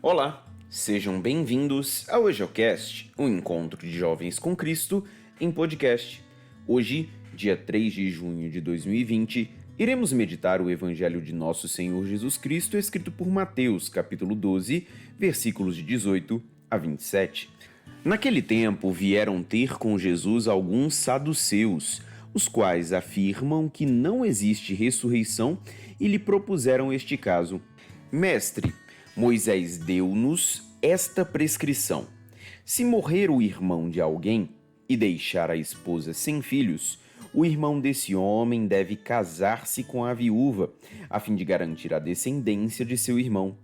Olá, sejam bem-vindos ao EJOcast, um encontro de jovens com Cristo em podcast. Hoje, dia 3 de junho de 2020, iremos meditar o Evangelho de Nosso Senhor Jesus Cristo, escrito por Mateus, capítulo 12, versículos de 18 a 27. Naquele tempo, vieram ter com Jesus alguns saduceus, os quais afirmam que não existe ressurreição e lhe propuseram este caso. Mestre, Moisés deu-nos esta prescrição: se morrer o irmão de alguém e deixar a esposa sem filhos, o irmão desse homem deve casar-se com a viúva, a fim de garantir a descendência de seu irmão.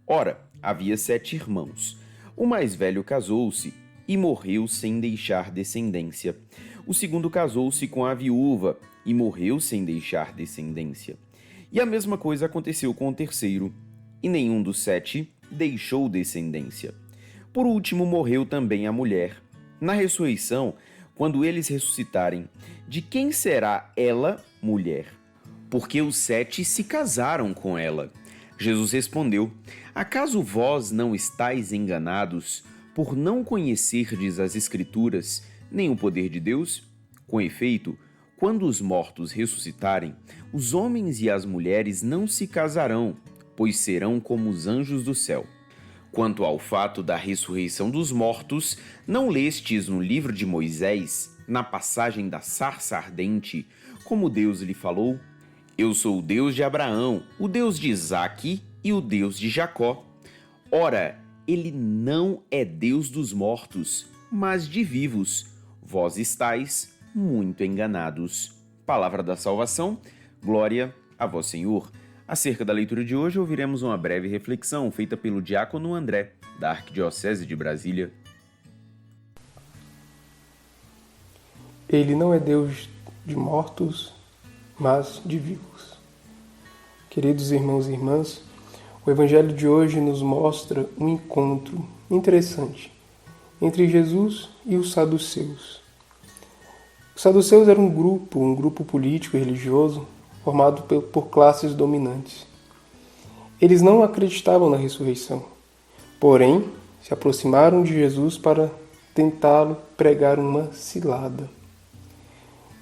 Ora, havia 7 irmãos. O mais velho casou-se e morreu sem deixar descendência. O segundo casou-se com a viúva e morreu sem deixar descendência. E a mesma coisa aconteceu com o terceiro, e nenhum dos 7 deixou descendência. Por último, morreu também a mulher. Na ressurreição, quando eles ressuscitarem, de quem será ela mulher? Porque os 7 se casaram com ela. Jesus respondeu: acaso vós não estáis enganados por não conhecerdes as Escrituras, nem o poder de Deus? Com efeito, quando os mortos ressuscitarem, os homens e as mulheres não se casarão, pois serão como os anjos do céu. Quanto ao fato da ressurreição dos mortos, não lestes no livro de Moisés, na passagem da sarça ardente, como Deus lhe falou? Eu sou o Deus de Abraão, o Deus de Isaque e o Deus de Jacó. Ora, ele não é Deus dos mortos, mas de vivos. Vós estáis muito enganados. Palavra da salvação, glória a vós, Senhor. Acerca da leitura de hoje, ouviremos uma breve reflexão feita pelo diácono André, da Arquidiocese de Brasília. Ele não é Deus de mortos, mas de vivos. Queridos irmãos e irmãs, o Evangelho de hoje nos mostra um encontro interessante entre Jesus e os saduceus. Os saduceus eram um grupo político e religioso formado por classes dominantes. Eles não acreditavam na ressurreição, porém se aproximaram de Jesus para tentá-lo pregar uma cilada.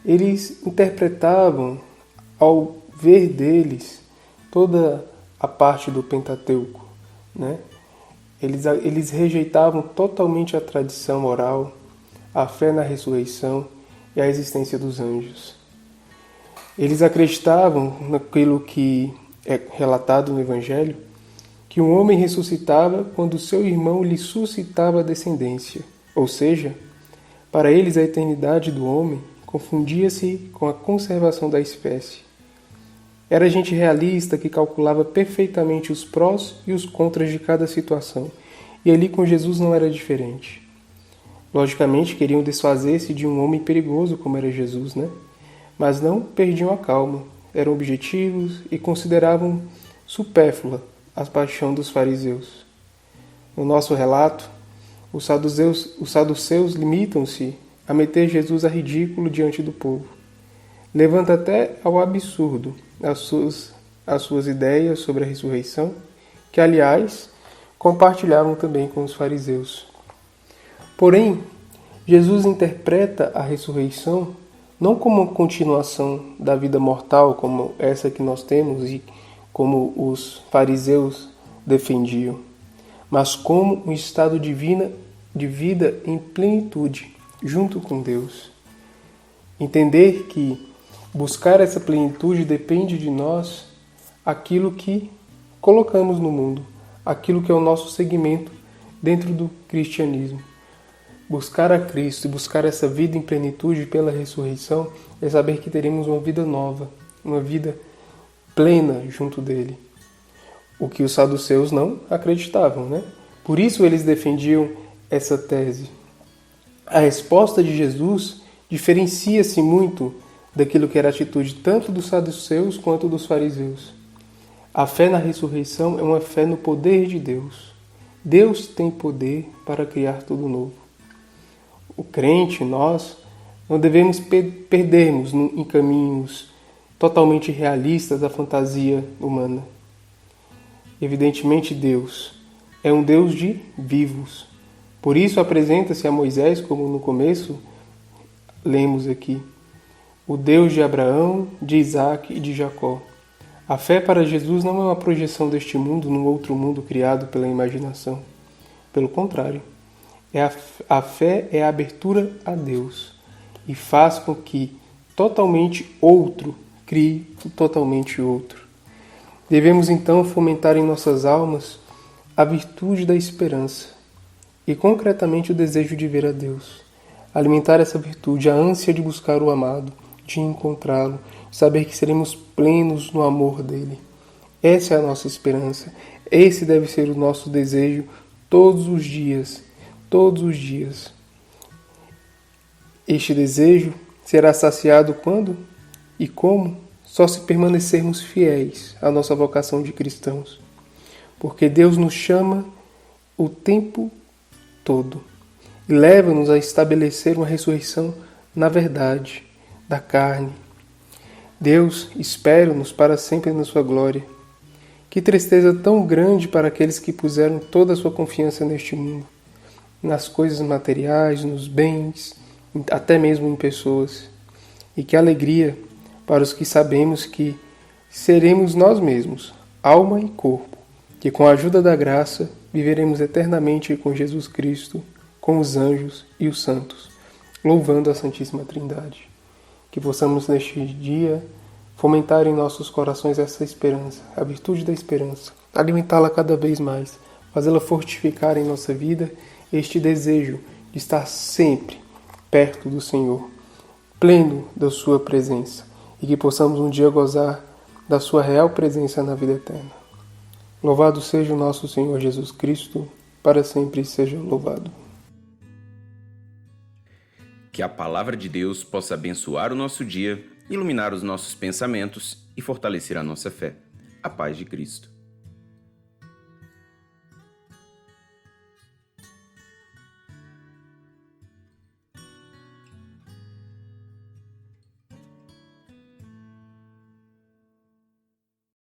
Eles interpretavam, ao ver deles, toda a parte do Pentateuco, né? Eles rejeitavam totalmente a tradição oral, a fé na ressurreição e a existência dos anjos. Eles acreditavam naquilo que é relatado no Evangelho, que um homem ressuscitava quando seu irmão lhe suscitava descendência, ou seja, para eles a eternidade do homem confundia-se com a conservação da espécie. Era gente realista que calculava perfeitamente os prós e os contras de cada situação, e ali com Jesus não era diferente. Logicamente queriam desfazer-se de um homem perigoso como era Jesus, né? Mas não perdiam a calma, eram objetivos e consideravam supérflua a paixão dos fariseus. No nosso relato, os saduceus limitam-se a meter Jesus a ridículo diante do povo. Levanta até ao absurdo as suas ideias sobre a ressurreição, que, aliás, compartilhavam também com os fariseus. Porém, Jesus interpreta a ressurreição não como uma continuação da vida mortal, como essa que nós temos e como os fariseus defendiam, mas como um estado de vida em plenitude, junto com Deus. Entender que buscar essa plenitude depende de nós, aquilo que colocamos no mundo, aquilo que é o nosso segmento dentro do cristianismo. Buscar a Cristo e buscar essa vida em plenitude pela ressurreição é saber que teremos uma vida nova, uma vida plena junto dele. O que os saduceus não acreditavam, né? Por isso eles defendiam essa tese. A resposta de Jesus diferencia-se muito daquilo que era a atitude tanto dos saduceus quanto dos fariseus. A fé na ressurreição é uma fé no poder de Deus. Deus tem poder para criar tudo novo. O crente, nós, não devemos perdermos em caminhos totalmente realistas da fantasia humana. Evidentemente, Deus é um Deus de vivos. Por isso apresenta-se a Moisés, como no começo lemos aqui, o Deus de Abraão, de Isaac e de Jacó. A fé para Jesus não é uma projeção deste mundo num outro mundo criado pela imaginação. Pelo contrário, a fé é a abertura a Deus e faz com que totalmente outro crie o totalmente outro. Devemos então fomentar em nossas almas a virtude da esperança e concretamente o desejo de ver a Deus. Alimentar essa virtude, a ânsia de buscar o amado, de encontrá-lo, de saber que seremos plenos no amor dele. Essa é a nossa esperança. Esse deve ser o nosso desejo todos os dias. Todos os dias. Este desejo será saciado quando e como? Só se permanecermos fiéis à nossa vocação de cristãos. Porque Deus nos chama o tempo todo e leva-nos a estabelecer uma ressurreição na verdade da carne. Deus espera-nos para sempre na sua glória. Que tristeza tão grande para aqueles que puseram toda a sua confiança neste mundo, nas coisas materiais, nos bens, até mesmo em pessoas. E que alegria para os que sabemos que seremos nós mesmos, alma e corpo, que com a ajuda da graça viveremos eternamente com Jesus Cristo, com os anjos e os santos, louvando a Santíssima Trindade. Que possamos neste dia fomentar em nossos corações essa esperança, a virtude da esperança, alimentá-la cada vez mais, fazê-la fortificar em nossa vida este desejo de estar sempre perto do Senhor, pleno da sua presença, e que possamos um dia gozar da sua real presença na vida eterna. Louvado seja o nosso Senhor Jesus Cristo, para sempre seja louvado. Que a palavra de Deus possa abençoar o nosso dia, iluminar os nossos pensamentos e fortalecer a nossa fé. A paz de Cristo.